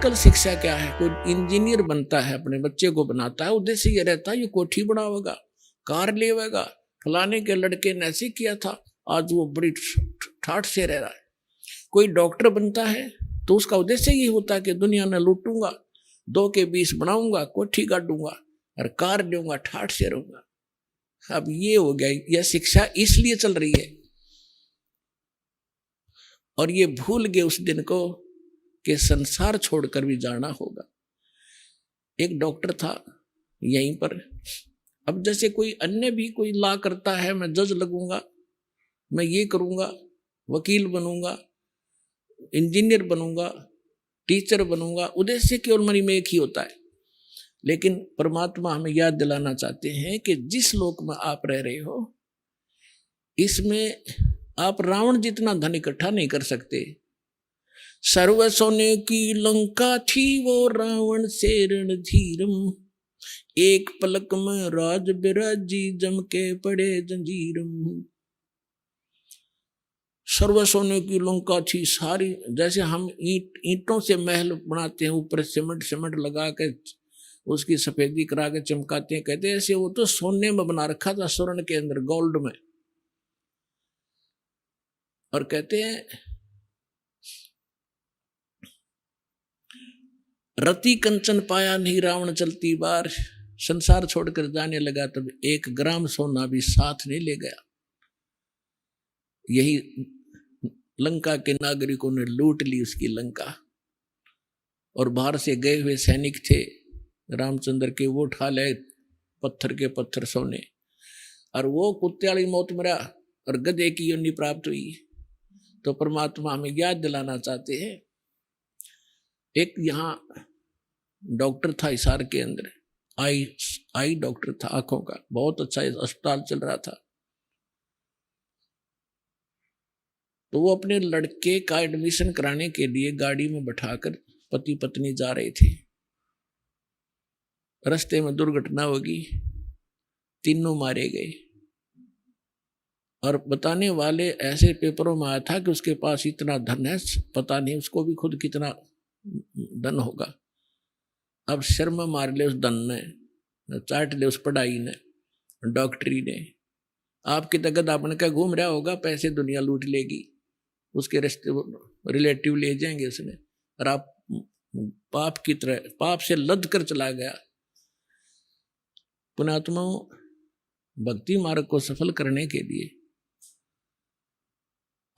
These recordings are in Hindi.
आजकल शिक्षा क्या है, कोई इंजीनियर बनता है, अपने बच्चे को बनाता है, उद्देश्य ये रहता है ये कोठी बनावेगा, कार लेवेगा, फलाने के लड़के ने ऐसे किया था, आज वो बड़ी ठाठ से रह रहा है। कोई डॉक्टर बनता है तो उसका उद्देश्य ये होता है कि दुनिया में लूटूंगा, 2 के 20 बनाऊंगा, कोठी गाड़ूंगा और कार लूंगा, ठाठ से रहूंगा। अब ये हो गया, यह शिक्षा इसलिए चल रही है। और ये भूल गए उस दिन को कि संसार छोड़कर भी जाना होगा। एक डॉक्टर था यहीं पर, अब जैसे कोई अन्य भी कोई ला करता है, मैं जज लगूंगा, मैं ये करूंगा, वकील बनूंगा, इंजीनियर बनूंगा, टीचर बनूंगा, उद्देश्य केवल मन में एक ही होता है। लेकिन परमात्मा हमें याद दिलाना चाहते हैं कि जिस लोक में आप रह रहे हो, इसमें आप रावण जितना धन इकट्ठा नहीं कर सकते। सर्व सोने की लंका थी वो रावण से रणधीरम, एक पलक में राज बिराजी जम के पड़े जंजीरम। सर्व सोने की लंका थी सारी, जैसे हम ईंटों से महल बनाते हैं, ऊपर सीमेंट लगा के उसकी सफेदी करा के चमकाते हैं, कहते हैं ऐसे वो तो सोने में बना रखा था, स्वर्ण के अंदर, गोल्ड में। और कहते हैं रति कंचन पाया नहीं रावण चलती बार, संसार छोड़कर जाने लगा तब 1 ग्राम सोना भी साथ नहीं ले गया। यही लंका के नागरिकों ने लूट ली उसकी लंका, और बाहर से गए हुए सैनिक थे रामचंद्र के, वो उठा ले पत्थर के पत्थर सोने, और वो कुत्ते वाली मौत मरा और गधे की योनि प्राप्त हुई। तो परमात्मा हमें याद दिलाना चाहते हैं, एक यहाँ डॉक्टर था हिसार के अंदर, आई डॉक्टर था आंखों का, बहुत अच्छा अस्पताल चल रहा था। तो वो अपने लड़के का एडमिशन कराने के लिए गाड़ी में बैठाकर पति पत्नी जा रहे थे। रास्ते में दुर्घटना होगी, तीनों मारे गए। और बताने वाले ऐसे पेपरों में आया था कि उसके पास इतना धन है, पता नहीं उसको भी खुद कितना धन होगा। अब शर्म मार ले उस धन ने, चाट ले उस पढ़ाई ने, डॉक्टरी ने। आपकी तकद आपने क्या घूम रहा होगा, पैसे दुनिया लूट लेगी, उसके रिश्ते रिलेटिव ले जाएंगे उसने, और आप पाप की तरह पाप से लद कर चला गया। पुण्यात्माओं, भक्ति मार्ग को सफल करने के लिए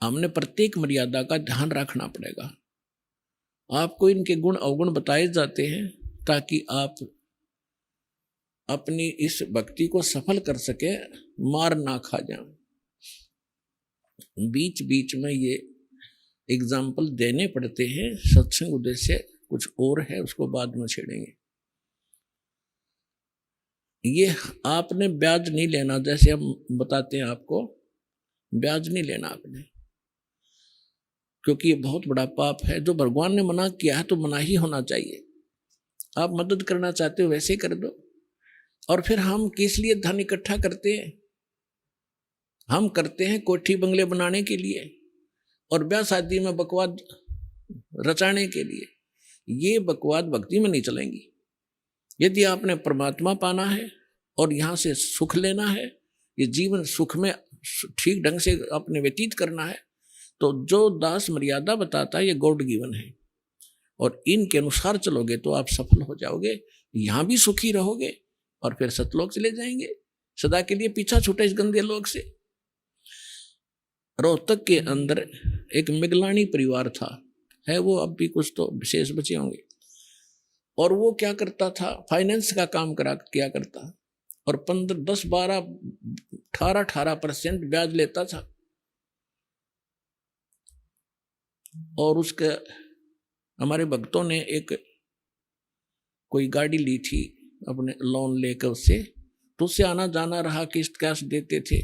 हमने प्रत्येक मर्यादा का ध्यान रखना पड़ेगा। आपको इनके गुण अवगुण बताए जाते हैं ताकि आप अपनी इस भक्ति को सफल कर सके, मार ना खा जाए। बीच बीच में ये एग्जाम्पल देने पड़ते हैं, सत्संग उद्देश्य कुछ और है, उसको बाद में छेड़ेंगे। ये आपने ब्याज नहीं लेना, जैसे हम बताते हैं आपको, ब्याज नहीं लेना आपने, क्योंकि ये बहुत बड़ा पाप है। जो भगवान ने मना किया है तो मना ही होना चाहिए। आप मदद करना चाहते हो वैसे कर दो। और फिर हम किस लिए धन इकट्ठा करते हैं? हम करते हैं कोठी बंगले बनाने के लिए और ब्याह शादी में बकवाद रचाने के लिए। ये बकवाद भक्ति में नहीं चलेंगी। यदि आपने परमात्मा पाना है और यहाँ से सुख लेना है, ये जीवन सुख में ठीक ढंग से अपने व्यतीत करना है, तो जो दास मर्यादा बताता है ये गॉड गिवन है, और इनके अनुसार चलोगे तो आप सफल हो जाओगे, यहाँ भी सुखी रहोगे और फिर सतलोक चले जाएंगे, सदा के लिए पीछा छूटे इस गंदे लोक से। रोहतक के अंदर एक मिगलानी परिवार था, है वो अब भी कुछ तो विशेष बचे होंगे, और वो क्या करता था, फाइनेंस का काम किया करता, और 15, 10, 12, 18% ब्याज लेता था। और उसके हमारे भक्तों ने एक कोई गाड़ी ली थी अपने लोन लेकर उससे, तो उससे आना जाना रहा, किस्त कैश देते थे।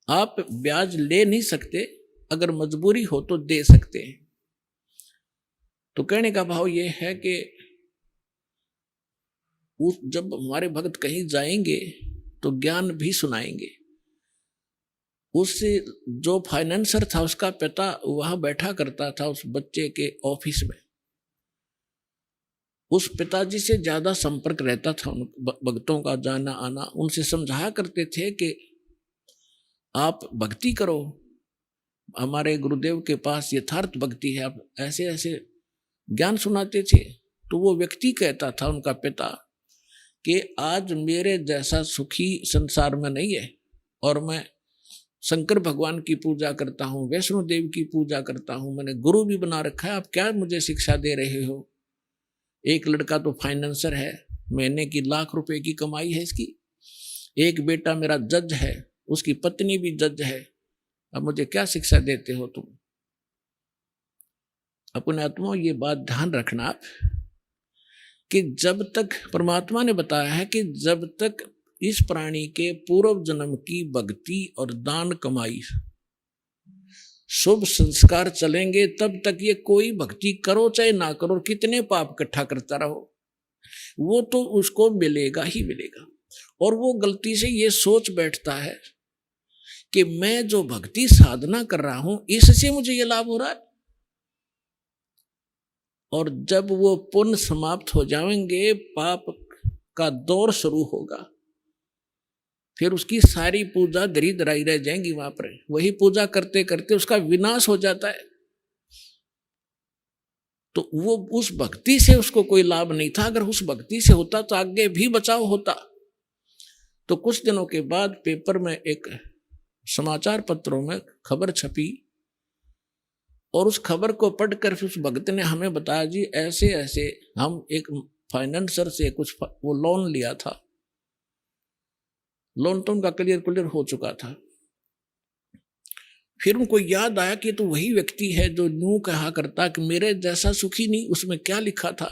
आप ब्याज ले नहीं सकते, अगर मजबूरी हो तो दे सकते हैं। तो कहने का भाव ये है कि जब हमारे भक्त कहीं जाएंगे तो ज्ञान भी सुनाएंगे। उससे जो फाइनेंसर था उसका पिता वहां बैठा करता था उस बच्चे के ऑफिस में, उस पिताजी से ज्यादा संपर्क रहता था उन भक्तों का, जाना आना। उनसे समझाया करते थे कि आप भक्ति करो, हमारे गुरुदेव के पास यथार्थ भक्ति है, आप ऐसे ऐसे ज्ञान सुनाते थे। तो वो व्यक्ति कहता था, उनका पिता, कि आज मेरे जैसा सुखी संसार में नहीं है, और मैं शंकर भगवान की पूजा करता हूँ, वैष्णो देवी की पूजा करता हूँ, मैंने गुरु भी बना रखा है, आप क्या मुझे शिक्षा दे रहे हो? एक लड़का तो फाइनेंसर है, महीने की लाख रुपए की कमाई है इसकी। एक बेटा मेरा जज है, उसकी पत्नी भी जज है, अब मुझे क्या शिक्षा देते हो तुम? अपने आत्मा ये बात ध्यान रखना आप, कि जब तक परमात्मा ने बताया है कि जब तक इस प्राणी के पूर्व जन्म की भक्ति और दान कमाई शुभ संस्कार चलेंगे, तब तक ये कोई भक्ति करो चाहे ना करो, कितने पाप इकट्ठा करता रहो, वो तो उसको मिलेगा ही मिलेगा। और वो गलती से ये सोच बैठता है कि मैं जो भक्ति साधना कर रहा हूं इससे मुझे ये लाभ हो रहा है। और जब वो पुण्य समाप्त हो जाएंगे, पाप का दौर शुरू होगा, फिर उसकी सारी पूजा दरी दराई रह जाएंगी वहां पर। वही पूजा करते करते उसका विनाश हो जाता है। तो वो उस भक्ति से उसको कोई लाभ नहीं था। अगर उस भक्ति से होता तो आगे भी बचाव होता। तो कुछ दिनों के बाद पेपर में, एक समाचार पत्रों में खबर छपी, और उस खबर को पढ़कर उस भक्त ने हमें बताया, जी ऐसे ऐसे हम एक फाइनेंसर से कुछ वो लोन लिया था, लोन तो उनका क्लियर हो चुका था। फिर उनको याद आया कि तो वही व्यक्ति है जो यूं कहा करता कि मेरे जैसा सुखी नहीं, उसमें क्या लिखा था।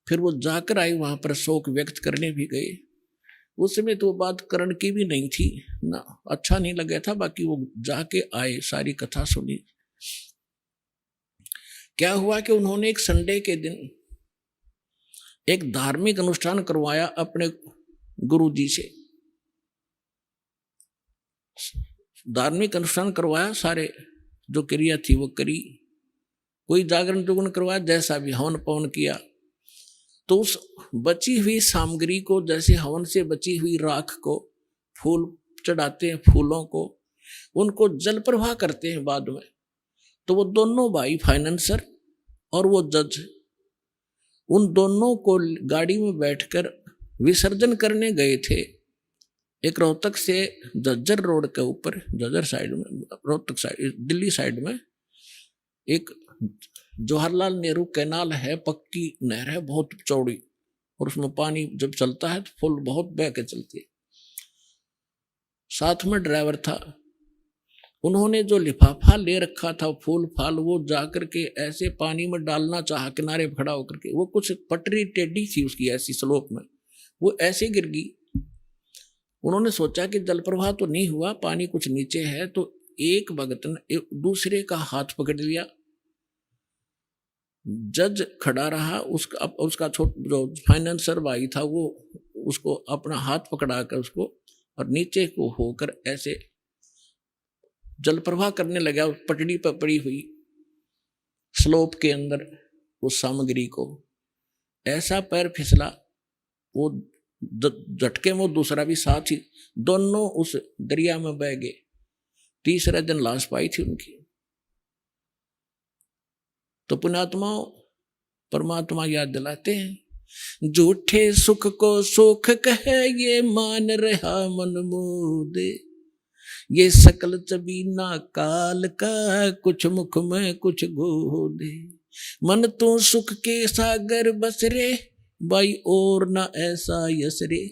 फिर वो जाकर आए, वहां पर शोक व्यक्त करने भी गए। उस समय तो बात करण की भी नहीं थी ना, अच्छा नहीं लगा था। बाकी वो जाके आए, सारी कथा सुनी। क्या हुआ कि उन्होंने एक संडे के दिन एक धार्मिक अनुष्ठान करवाया अपने गुरुजी से। धार्मिक अनुष्ठान करवाया, सारे जो क्रिया थी वो करी, कोई जागरण जुगरण करवाया, जैसा भी हवन पवन किया। तो उस बची हुई सामग्री को, जैसे हवन से बची हुई राख को फूल चढ़ाते हैं, फूलों को उनको जल प्रवाह करते हैं बाद में। तो वो दोनों भाई फाइनेंसर और वो जज, उन दोनों को गाड़ी में बैठकर विसर्जन करने गए थे। एक रोहतक से झज्जर रोड के ऊपर, झज्जर साइड में, रोहतक साइड, दिल्ली साइड में एक जवाहरलाल नेहरू कैनाल है, पक्की नहर है, बहुत चौड़ी, और उसमें पानी जब चलता है तो फुल बहुत बह के चलती है। साथ में ड्राइवर था। उन्होंने जो लिफाफा ले रखा था फूल फाल, वो जाकर के ऐसे पानी में डालना चाहा किनारे खड़ा होकर के। वो कुछ पटरी टेढ़ी थी उसकी, ऐसी स्लोप में, वो ऐसे गिर गई। उन्होंने सोचा कि जल प्रवाह तो नहीं हुआ, पानी कुछ नीचे है। तो एक भगत ने दूसरे का हाथ पकड़ लिया। जज खड़ा रहा, उसका जो फाइनेंसर भाई था वो उसको अपना हाथ पकड़ा कर उसको, और नीचे को होकर ऐसे जल प्रवाह करने लगा पटड़ी पर पड़ी हुई स्लोप के अंदर उस सामग्री को। ऐसा पैर फिसला, वो झटके में दूसरा भी साथ ही, दोनों उस दरिया में बह गए। तीसरे दिन लाश पाई थी उनकी। तो पुण्यात्माओं, परमात्मा याद दिलाते हैं, झूठे सुख को सुख कहे ये मान रहा मन मोदे, ये सकल चबीना काल का कुछ मुख में कुछ गोदे। मन तू सुख के सागर बस रे, भाई और ना ऐसा यस रे।